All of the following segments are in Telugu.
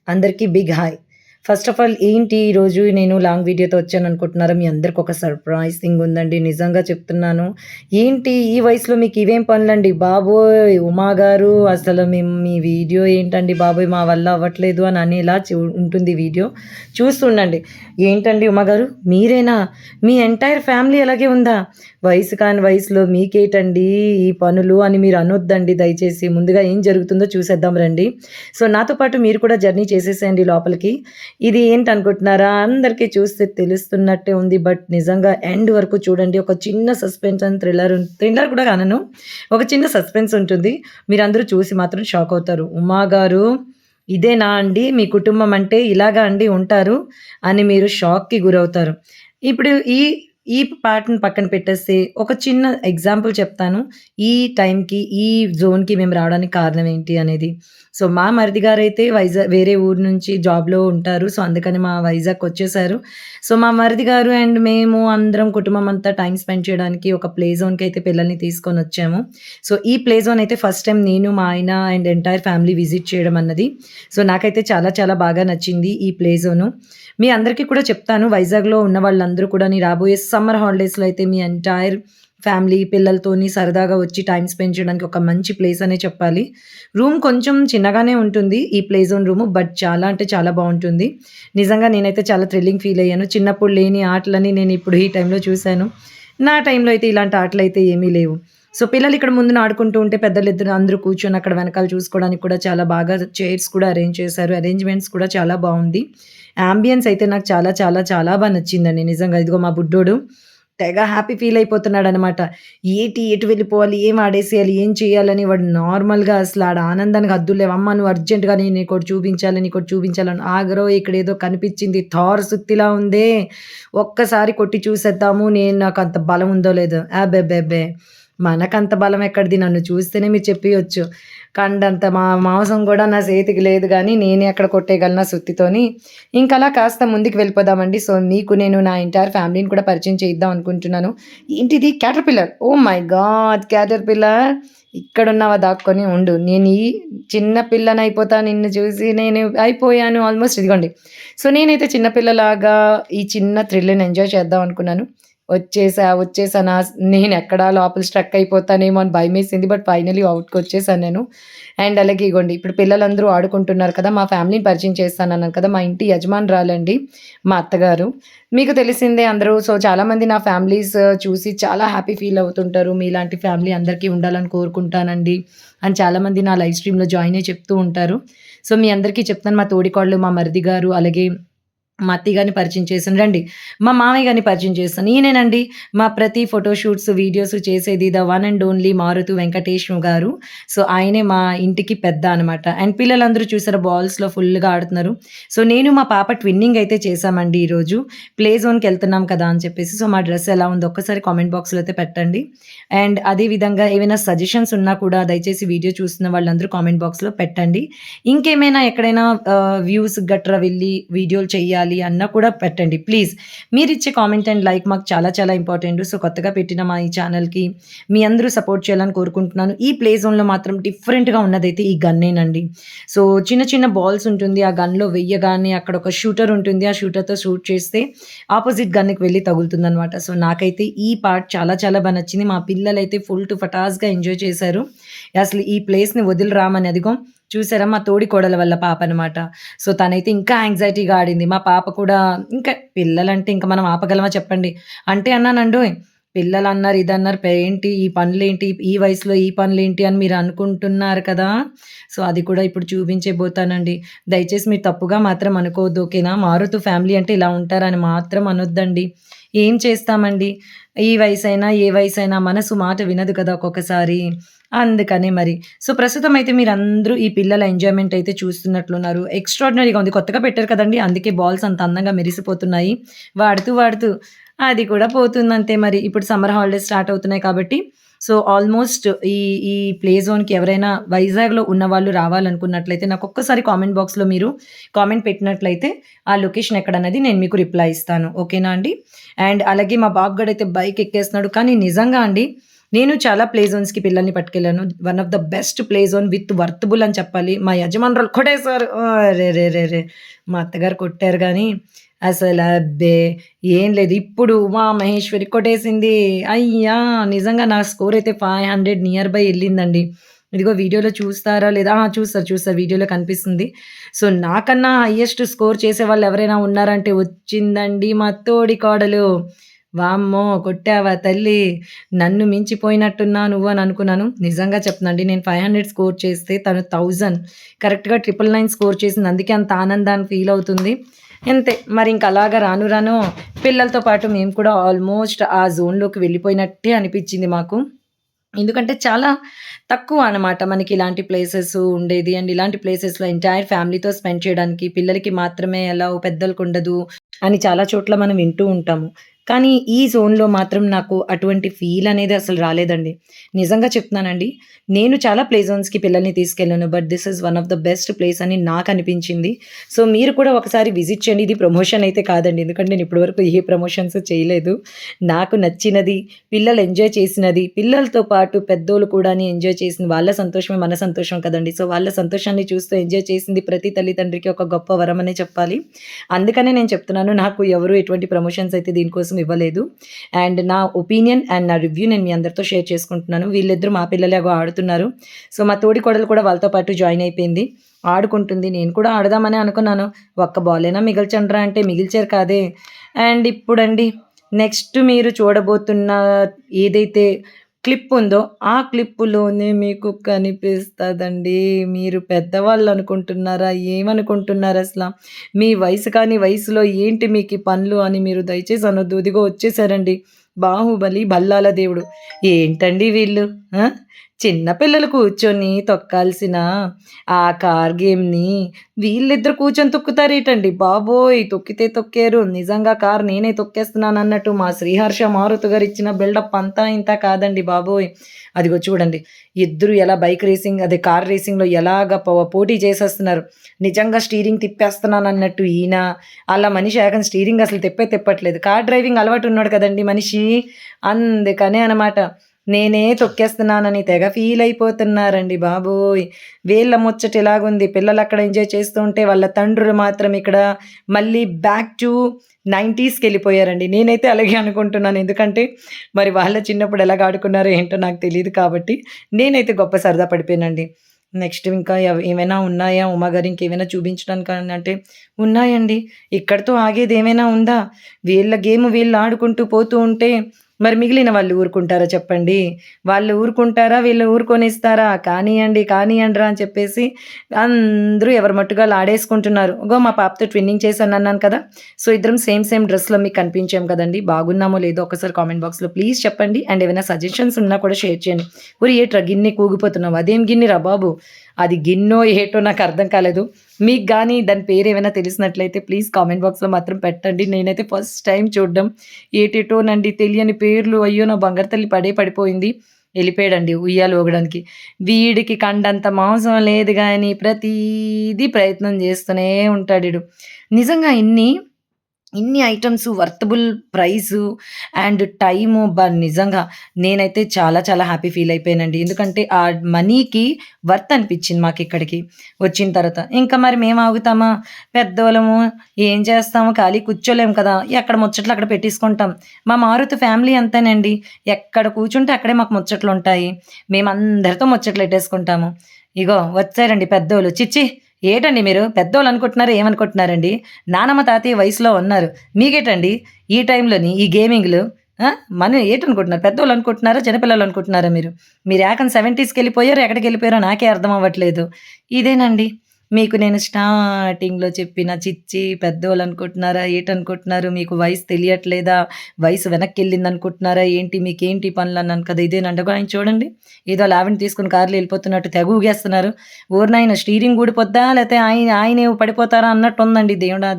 అందరికీ big hi. First of all ఏంటి ఈరోజు నేను లాంగ్ వీడియోతో వచ్చాననుకుంటున్నారా? మీ అందరికి ఒక సర్ప్రైజ్ థింగ్ ఉందండి. నిజంగా చెప్తున్నాను. ఏంటి ఈ వయసులో మీకు ఇవేం పనులండి బాబోయ్! ఉమా గారు అసలు మీ వీడియో ఏంటండి బాబోయ్! మా వల్ల అవ్వట్లేదు అని అనేలా ఉంటుంది వీడియో. చూస్తుండండి. ఏంటండి ఉమా గారు మీరేనా? మీ ఎంటైర్ ఫ్యామిలీ అలాగే ఉందా? వయసు కాని వయసులో మీకేటండి ఈ పనులు అని మీరు అనొద్దండి దయచేసి. ముందుగా ఏం జరుగుతుందో చూసేద్దాం రండి. సో, నాతో పాటు మీరు కూడా జర్నీ చేసేసేయండి లోపలికి. ఇది ఏంటనుకుంటున్నారా? అందరికీ చూస్తే తెలుస్తున్నట్టే ఉంది. బట్ నిజంగా ఎండ్ వరకు చూడండి. ఒక చిన్న సస్పెన్స్ అండ్ థ్రిల్లర్ కూడా అనను. ఒక చిన్న సస్పెన్స్ ఉంటుంది. మీరందరూ చూసి మాత్రం షాక్ అవుతారు. ఉమా గారు ఇదేనా అండి మీ కుటుంబం అంటే ఇలాగా అండి ఉంటారు అని మీరు షాక్‌కి గురవుతారు. ఇప్పుడు ఈ ఈ పార్ట్‌ని పక్కన పెట్టేస్తే ఒక చిన్న ఎగ్జాంపుల్ చెప్తాను. ఈ టైంకి, ఈ జోన్‌కి మేము రావడానికి కారణం ఏంటి అనేది. సో, మా మరిది గారైతే వేరే ఊరు నుంచి జాబ్‌లో ఉంటారు. సో, అందుకని మా వైజాగ్‌కొచ్చేసారు. సో, మా మరిది గారు అండ్ మేము అందరం కుటుంబం అంతా టైమ్ స్పెండ్ చేయడానికి ఒక ప్లే జోన్‌కైతే పిల్లల్ని తీసుకొనొచ్చాము. సో, ఈ ప్లే జోన్ అయితే ఫస్ట్ టైమ్ నేను, మా ఆయన అండ్ ఎంటైర్ ఫ్యామిలీ విజిట్ చేయడం అన్నది. సో, నాకైతే చాలా చాలా బాగా నచ్చింది ఈ ప్లే జోను. మీ అందరికీ కూడా చెప్తాను వైజాగ్‌లో ఉన్న వాళ్ళందరూ కూడాని రాబోయే సమ్మర్ హాలిడేస్‌లో అయితే మీ ఎంటైర్ ఫ్యామిలీ పిల్లలతోని సరదాగా వచ్చి టైమ్ స్పెండ్ చేయడానికి ఒక మంచి ప్లేస్ అనే చెప్పాలి. రూమ్ కొంచెం చిన్నగానే ఉంటుంది ఈ ప్లే జోన్ రూము. బట్ చాలా అంటే చాలా బావుంటుంది. నిజంగా నేనైతే చాలా థ్రిల్లింగ్ ఫీల్ అయ్యాను. చిన్నప్పుడు లేని ఆటలని నేను ఇప్పుడు ఈ టైంలో చూసాను. నా టైంలో అయితే ఇలాంటి ఆటలైతే ఏమీ లేవు. సో, పిల్లలు ఇక్కడ ముందున ఆడుకుంటూ ఉంటే పెద్దలిద్దరు అందరూ కూర్చొని అక్కడ వెనకాల చూసుకోవడానికి కూడా చాలా బాగా చైర్స్ కూడా అరేంజ్ చేశారు. అరేంజ్‌మెంట్స్ కూడా చాలా బావుంది. యాంబియన్స్ అయితే నాకు చాలా చాలా చాలా నచ్చిందండి నిజంగా. ఇదిగో మా బుడ్డోడు తెగ హ్యాపీ ఫీల్ అయిపోతున్నాడనమాట. ఎటు వెళ్ళిపోవాలి, ఏం ఆడేసేయాలి, ఏం చేయాలని వాడు నార్మల్‌గా అసలు ఆడ ఆనందానికి హద్దులు లేవు. అమ్మ నువ్వు అర్జెంట్‌గా నీకోటి చూపించాలి, నీకోటి చూపించాలని ఆగరో ఇక్కడేదో కనిపించింది థార్ సుత్తిలా ఉందే. ఒక్కసారి కొట్టి చూసేద్దాము. నాకంత బలం ఉందో లేదో. అబ్బెబ్బెబ్బే! మనకంత బలం ఎక్కడిది నన్ను చూస్తేనే మీరు చెప్పియొచ్చు. కండంత మాంసం గూడా నా చేతికి లేదు గానీ, నేనే అక్కడ కొట్టేయగలను సుత్తితోని. ఇంకలా కాస్త ముందుకు వెళ్ళిపోదామండి. సో, మీకు నేను నా ఎంటైర్ ఫ్యామిలీని కూడా పరిచయం చేయిద్దాం అనుకుంటున్నాను. ఏంటిది caterpillar. Oh my god! Caterpillar ఇక్కడున్నావా దాక్కొని ఉండు. నేను ఈ చిన్న పిల్లనయిపోతా నిన్ను చూసి. నేను అయిపోయాను ఆల్‌మోస్ట్ ఇదిగోండి. సో, నేనైతే చిన్న పిల్లలాగా ఈ చిన్న థ్రిల్‌ని ఎంజాయ్ చేద్దాం అనుకున్నాను. వచ్చేసా. నేనెక్కడ లోపల స్ట్రక్ అయిపోతానేమో అని భయమేసింది. బట్ ఫైనల్లీ ఔట్‌కొచ్చేసాను నేను. అండ్ అలాగే ఇగోండి ఇప్పుడు పిల్లలందరూ ఆడుకుంటున్నారు కదా! మా ఫ్యామిలీని పరిచయం చేస్తానన్నాను కదా! మా ఇంటి యజమానురాలండి మా అత్తగారు. మీకు తెలిసిందే అందరూ. సో, చాలామంది నా ఫ్యామిలీస్ చూసి చాలా హ్యాపీ ఫీల్ అవుతుంటారు. మీలాంటి ఫ్యామిలీ అందరికీ ఉండాలని కోరుకుంటానండి అని చాలామంది నా లైవ్ స్ట్రీమ్‌లో జాయిన్ అయ్యి చెప్తూ ఉంటారు. సో, మీ అందరికీ చెప్తాను మా తోడికోడలు, మా మరిది గారు అలాగే మా అత్తయ్య గారిని పరిచయం చేశాను. రండి. మా మామయ్య గారిని పరిచయం చేస్తాను. ఈయనేనండి మా ప్రతి ఫోటో షూట్స్, వీడియోస్ చేసేది ద వన్ అండ్ ఓన్లీ మారుతు వెంకటేష్ గారు. సో, ఆయనే మా ఇంటికి పెద్ద అనమాట. అండ్ పిల్లలందరూ చూసారా బాల్స్‌లో ఫుల్‌గా ఆడుతున్నారు. సో, నేను మా పాప ట్విన్నింగ్ అయితే చేశామండి ఈరోజు. ప్లే జోన్‌కెళ్తున్నాం కదా అని చెప్పేసి. సో, మా డ్రెస్ ఎలా ఉందో ఒక్కసారి కామెంట్ బాక్స్‌లో అయితే పెట్టండి. అండ్ అదే విధంగా ఏవైనా సజెషన్స్ ఉన్నా కూడా దయచేసి వీడియో చూస్తున్న వాళ్ళందరూ కామెంట్ బాక్స్‌లో పెట్టండి. ఇంకేమైనా ఎక్కడైనా వ్యూస్ గట్రా వెళ్ళి వీడియోలు చేయాలి అన్నా కూడా పెట్టండి ప్లీజ్. మీరిచ్చే కామెంట్ అండ్ లైక్ మాకు చాలా చాలా ఇంపార్టెంట్. సో, కొత్తగా పెట్టిన మా ఈ ఛానల్‌కి మీ అందరూ సపోర్ట్ చేయాలని కోరుకుంటున్నాను. ఈ ప్లే జోన్‌లో మాత్రం డిఫరెంట్‌గా ఉన్నదైతే ఈ గన్నేనండి. సో, చిన్న చిన్న బాల్స్ ఉంటుంది. ఆ గన్‌లో వెయ్యగానే అక్కడ ఒక షూటర్ ఉంటుంది. ఆ షూటర్‌తో షూట్ చేస్తే ఆపోజిట్ గన్‌కి వెళ్లి తగులుతుందనమాట. సో, నాకైతే ఈ పార్ట్ చాలా చాలా నచ్చింది. మా పిల్లలైతే ఫుల్ టు ఫటాస్‌గా ఎంజాయ్ చేశారు. అసలు ఈ ప్లేస్‌ని వదిలి రామని అదిగో చూసారా మా తోడికోడలు వాళ్ళ పాపనమాట. సో, తనైతే ఇంకా యాంగ్జైటీగా ఆడింది. మా పాప కూడా ఇంకా పిల్లలంటే ఇంక మనం ఆపగలమా చెప్పండి. అంటే అన్నానండోయ్ పిల్లలన్నారు, ఇదన్నారు, ఏంటి ఈ పనులేంటి, ఈ వయసులో ఈ పనులేంటి అని మీరు అనుకుంటున్నారు కదా! సో, అది కూడా ఇప్పుడు చూపించబోతానండి. దయచేసి మీరు తప్పుగా మాత్రం అనుకోవద్దు ఓకేనా? మారుతు ఫ్యామిలీ అంటే ఇలా ఉంటారని మాత్రం అనొద్దండి. ఏం చేస్తామండి? ఈ వయసైనా, ఏ వయసైనా మనసు మాట వినదు కదా ఒక్కొక్కసారి. అందుకనే మరి. సో, ప్రస్తుతం అయితే మీరందరూ ఈ పిల్లల ఎంజాయ్‌మెంట్ అయితే చూస్తున్నట్లున్నారు. ఎక్స్ట్రార్డినరీగా ఉంది. కొత్తగా పెట్టారు కదండీ! అందుకే బాల్స్ అంత అందంగా మెరిసిపోతున్నాయి. వాడుతూ అది కూడా పోతుందంతే మరి. ఇప్పుడు సమ్మర్ హాలిడేస్ స్టార్ట్ అవుతున్నాయి కాబట్టి సో, ఆల్‌మోస్ట్ ఈ ఈ ప్లే జోన్‌కి ఎవరైనా వైజాగ్‌లో ఉన్నవాళ్ళు రావాలనుకున్నట్లయితే నాకొక్కసారి కామెంట్ బాక్స్‌లో మీరు కామెంట్ పెట్టినట్లయితే ఆ లొకేషన్ ఎక్కడన్నది నేను మీకు రిప్లై ఇస్తాను. ఓకేనా అండి? అండ్ అలాగే మా బాబుగాడైతే బైక్ ఎక్కేస్తున్నాడు. కానీ నిజంగా అండి నేను చాలా ప్లే జోన్స్‌కి పిల్లల్ని పట్టుకెళ్ళాను. One of the best play zone with వర్తబుల్ అని చెప్పాలి. మా యజమానురాలు కొట్టేశారు. అరెరెరెరే! మా అత్తగారు కొట్టారు గానీ, అబ్బే! ఏం లేదు. ఇప్పుడు ఉమా మహేశ్వరి కొట్టేసింది. అయ్యా! నిజంగా నా స్కోర్ అయితే 500 నియర్ బై ఎళ్ళిందండి. ఇదిగో వీడియోలో చూస్తారా లేదా? చూస్తారు. వీడియోలో కనిపిస్తుంది. సో, నాకన్నా హైయెస్ట్ స్కోర్ చేసేవాళ్ళు ఎవరైనా ఉన్నారంటే వచ్చిందండి మా తోడికోడలు. వామ్మో! కొట్టావా తల్లి! నన్ను మించిపోయినట్టున్నావు నువ్వు అని అనుకున్నాను. నిజంగా చెప్తున్నానండి నేను 500 స్కోర్ చేస్తే తను 1000 కరెక్ట్‌గా 999 స్కోర్ చేసింది. అందుకే అంత ఆనందాన్ని ఫీల్ అవుతుంది. అంతే మరి ఇంక అలాగా రాను రాను పిల్లలతో పాటు మేము కూడా ఆల్మోస్ట్ ఆ జోన్‌లోకి వెళ్ళిపోయినట్టే అనిపిచ్చింది మాకు. ఎందుకంటే చాలా తక్కువ అనమాట మనకి ఇలాంటి ప్లేసెస్ ఉండేది. అండ్ ఇలాంటి ప్లేసెస్‌లో ఎంటైర్ ఫ్యామిలీతో స్పెండ్ చేయడానికి పిల్లలకి మాత్రమే అలౌ పెద్దలకుండదు అని చాలా చోట్ల మనం వింటూ ఉంటాము. కానీ ఈ జోన్‌లో మాత్రం నాకు అటువంటి ఫీల్ అనేది అసలు రాలేదండి. నిజంగా చెప్తున్నానండి. నేను చాలా ప్లే జోన్స్‌కి పిల్లల్ని తీసుకెళ్ళాను. But this is one of the best place అని నాకనిపించింది. సో, మీరు కూడా ఒకసారి విజిట్ చేయండి. ఇది ప్రమోషన్ అయితే కాదండి. ఎందుకంటే నేను ఇప్పటి వరకు ఏ ప్రమోషన్స్ చేయలేదు. నాకు నచ్చినది, పిల్లలు ఎంజాయ్ చేసినది, పిల్లలతో పాటు పెద్దోళ్ళు కూడాని ఎంజాయ్ చేసింది. వాళ్ళ సంతోషమే మన సంతోషం కదండీ! సో, వాళ్ళ సంతోషాన్ని చూస్తూ ఎంజాయ్ చేసింది ప్రతి తల్లిదండ్రికి ఒక గొప్ప వరమనే చెప్పాలి. అందుకనే నేను చెప్తున్నాను. నాకు ఎవరు ఎటువంటి ప్రమోషన్స్ అయితే దీనికోసం ఇవ్వలేదు. అండ్ నా ఒపీనియన్ అండ్ నా రివ్యూ నేను మీ అందరితో షేర్ చేసుకుంటున్నాను. వీళ్ళిద్దరూ మా పిల్లలే ఆడుతున్నారు. సో, మా తోడికోడలు కూడా వాళ్ళతో పాటు జాయిన్ అయిపోయింది. ఆడుకుంటుంది. నేను కూడా ఆడదామనే అనుకున్నాను. ఒక్క బాలైనా మిగల్చండ్రా అంటే మిగిల్చారు కాదే. అండ్ ఇప్పుడండి నెక్స్ట్ మీరు చూడబోతున్న ఏదైతే క్లిప్ ఉందో, ఆ క్లిప్పులోనే మీకు కనిపిస్తదండి. మీరు పెద్దవాళ్ళనుకుంటున్నారా? ఏమనుకుంటున్నారసల? మీ వయసు కాని వయసులో ఏంటి మీకీ పనులు అని మీరు దయచేసి అనొద్దు. ఇదిగో వచ్చేసారండి 'బాహుబలి' భల్లాల దేవుడు. ఏంటండి వీళ్ళు? ఆ! చిన్న పిల్లలు కూర్చొని తొక్కాల్సిన ఆ కార్ గేమ్‌ని వీళ్ళిద్దరు కూర్చొని తొక్కుతారేటండి బాబోయ్! తొక్కితే తొక్కారు. నిజంగా కారు నేనే తొక్కేస్తున్నానన్నట్టు మా 'శ్రీహర్ష మారుతి' గారు ఇచ్చిన బిల్డప్ అంతా ఇంతా కాదండి బాబోయ్! అదిగో చూడండి. ఇద్దరు ఎలా బైక్ రేసింగ్ అదే కార్ రేసింగ్‌లో ఎలాగా పోటీ చేసేస్తున్నారు. నిజంగా స్టీరింగ్ తిప్పేస్తున్నానన్నట్టు ఈయన, ఆళ్ళ మనిషి ఏకంగా స్టీరింగ్ అసలు తిప్పట్లేదు. కార్ డ్రైవింగ్ అలవాటు ఉన్నాడు కదండీ మనిషి. అందుకనే అనమాట. నేనే తొక్కేస్తున్నానని తెగ ఫీలయిపోతున్నారండి బాబోయ్! వీళ్ళ ముచ్చట ఇలాగుంది. పిల్లలక్కడ ఎంజాయ్ చేస్తూ ఉంటే, వాళ్ళ తండ్రులు మాత్రం ఇక్కడ మళ్ళీ బ్యాక్ టు 90స్‌కెళ్ళిపోయారండి. నేనైతే అలాగే అనుకుంటున్నాను. ఎందుకంటే, మరి వాళ్ళ చిన్నప్పుడు ఎలాగ ఆడుకున్నారో ఏంటో నాకు తెలీదు కాబట్టి, నేనైతే గొప్ప సరదా పడిపోయానండి. నెక్స్ట్ ఇంకా ఏమైనా ఉన్నాయా ఉమాగారు ఇంకేమైనా చూపించడానికని అంటే, ఉన్నాయండి. ఇక్కడితో ఆగేదేమైనా ఉందా? వీళ్ళ గేమ్ వీళ్ళు ఆడుకుంటూ పోతూ ఉంటే మరి మిగిలిన వాళ్ళు ఊరుకుంటారా చెప్పండి? వాళ్ళు ఊరుకుంటారా? వీళ్ళు ఊరుకొనిస్తారా? కానియండిరా అని చెప్పేసి అందరూ ఎవరి మట్టుకు ఆళ్ళు ఆడేసుకుంటున్నారు. మా పాపతో ట్విన్నింగ్ చేశానన్నాను కదా! సో, ఇద్దరం సేమ్ డ్రెస్‌లో మీకు కనిపించాం కదండీ! బాగున్నామో లేదో ఒక్కసారి కామెంట్ బాక్స్‌లో ప్లీజ్ చెప్పండి. అండ్ ఏమైనా సజెషన్స్ ఉన్నా కూడా షేర్ చేయండి. ఒరేయ్! ఏట్రా గిన్నె కూగిపోతున్నావు? అదేం గిన్నెరా బాబు? అది గిన్నో ఏటో నాకర్థం కాలేదు. మీకు గాని దాని పేరేమైనా తెలిసినట్లయితే ప్లీజ్ కామెంట్ బాక్స్‌లో మాత్రం పెట్టండి. నేనైతే ఫస్ట్ టైమ్ చూడడం. ఏటేటోనండి తెలియని పేర్లు. అయ్యో! నా బంగారు తల్లి పడిపోయింది. ఎళ్ళిపోయాడండి ఉయ్యాల ఊగడానికి. వీడికి కండంత మాంసం లేదు గానీ ప్రతీదీ ప్రయత్నం జేస్తూనే ఉంటాడీడు. నిజంగా ఇన్ని items worthable price and time నిజంగా నేనైతే చాలా చాలా హ్యాపీ ఫీల్ అయిపోయానండి. ఎందుకంటే ఆ మనీకి వర్త్ అనిపించింది మాకిక్కడికి వచ్చిన తర్వాత. ఇంకా మరి మేము ఆగుతామా? పెద్దోళ్ళము ఏం చేస్తాము ఖాళీ కూర్చోలేము కదా! ఎక్కడ ముచ్చట్లు అక్కడ పెట్టేసుకుంటాం. మా మారుతి ఫ్యామిలీ అంతేనండి. ఎక్కడ కూర్చుంటే అక్కడే మాకు ముచ్చట్లుంటాయి. మేమందరితో ముచ్చట్లెట్టేసుకుంటాము. ఇగో వచ్చారండి పెద్దోళ్ళు. ఛీ! ఏటండి మీరు పెద్దోళ్ళనుకుంటున్నారా? ఏమనుకుంటున్నారండి? నానమ్మ, తాతయ్య వయసులో ఉన్నారు. మీకేటండి ఈ టైంలోని ఈ గేమింగ్‌లు? ఆ! మనం ఏటనుకుంటున్నారు? పెద్దోళ్ళనుకుంటున్నారా? చిన్నపిల్లలనుకుంటున్నారా మీరు? మీరు ఏకంగా 70స్‌కెళ్ళిపోయారో, ఎక్కడికెళ్ళిపోయారో నాకే అర్థం అవ్వట్లేదు. ఇదేనండి మీకు నేను స్టార్టింగ్‌లో చెప్పిన చిచ్చి పెద్దోళ్ళనుకుంటున్నారా? ఏటనుకుంటున్నారు? మీకు వయసు తెలియట్లేదా? వయసు వెనక్కెళ్ళిందనుకుంటున్నారా? ఏంటి మీకేంటి పనులన్నాను కదా! ఇదేనండి. అగో ఆయన చూడండి. ఏదో లావెన తీసుకొని కార్‌లో ఎళ్ళిపోతున్నట్టు తెగ ఊగేస్తున్నారు. ఓరి నాయన స్టీరింగ్ ఊడిపోద్దా? లేతే ఆయనే పడిపోతారా అన్నట్టుందండి. దేవుడా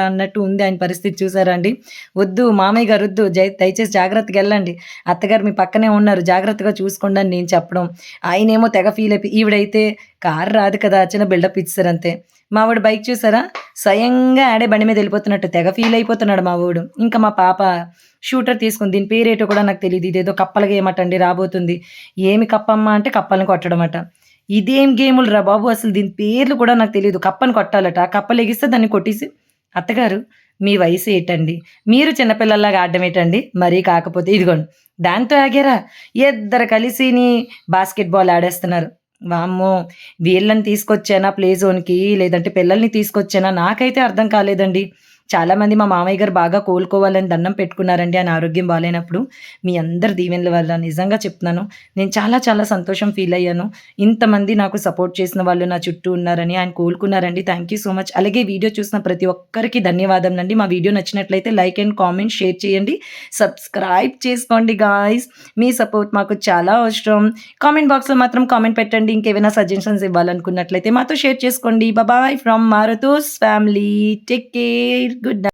అన్నట్టు ఉంది ఆయన పరిస్థితి చూసారా అండి? వద్దు మామయ్య గారు వద్దు. దయచేసి జాగ్రత్తగెళ్ళండి. అత్తగారు మీ పక్కనే ఉన్నారు. జాగ్రత్తగా చూసుకోండి అని నేను చెప్పడం. ఆయనేమో తెగ ఫీల్ అయిపోయి ఈవిడైతే కారు రాదు కదా! చిన్న బిల్డప్ ఇచ్చేసారంతే. మా వోడు బైక్ చూసారా? స్వయంగా ఆడే బండి మీద ఎళ్ళిపోతున్నట్టు తెగ ఫీల్ అయిపోతున్నాడు మా వోడు. ఇంకా మా పాప షూటర్ తీసుకుంది. దీని పేరేటో కూడా నాకు తెలీదు. ఇదేదో కప్పల గేమటండి రాబోతుంది. ఏమి కప్పమ్మా అంటే కప్పల్ని కొట్టడమట. ఇదేం గేములురా బాబు! అసలు దీని పేర్లు కూడా నాకు తెలీదు. కప్పని కొట్టాలట. ఆ కప్ప లెగిస్తే దాన్ని కొట్టేసి అత్తగారు మీ వయసు ఏటండి? మీరు చిన్న పిల్లల్లాగా ఆడడమేటండి? మరీ కాకపోతే ఇదిగోండి దాంతో ఆగారా? ఇద్దరు కలిసిని బాస్కెట్ బాల్ ఆడేస్తున్నారు. వామ్మో! వీళ్ళని తీసుకొచ్చానా ప్లే జోన్‌కి లేదంటే పిల్లల్ని తీసుకొచ్చానా నాకైతే అర్థం కాలేదండి. చాలామంది మా మామయ్య గారు బాగా కోలుకోవాలని దండం పెట్టుకున్నారండి ఆయన ఆరోగ్యం బాలేనప్పుడు. మీ అందరి దీవెనల వల్ల నిజంగా చెప్తున్నాను. నేను చాలా చాలా సంతోషం ఫీల్ అయ్యాను. ఇంతమంది నాకు సపోర్ట్ చేసిన వాళ్ళు నా చుట్టూ ఉన్నారని, ఆయన కోలుకున్నారండి. Thank you so much. అలాగే వీడియో చూసిన ప్రతి ఒక్కరికి ధన్యవాదములండి. మా వీడియో నచ్చినట్లయితే లైక్ అండ్ కామెంట్, షేర్ చేయండి. సబ్స్క్రైబ్ చేసుకోండి గాయ్స్. మీ సపోర్ట్ మాకు చాలా అవసరం. కామెంట్ బాక్స్‌లో మాత్రం కామెంట్ పెట్టండి. ఇంకేమైనా సజెషన్స్ ఇవ్వాలనుకున్నట్లయితే మాతో షేర్ చేసుకోండి. బాయ్ ఫ్రమ్ మారుతోస్ family. Take care. Good night.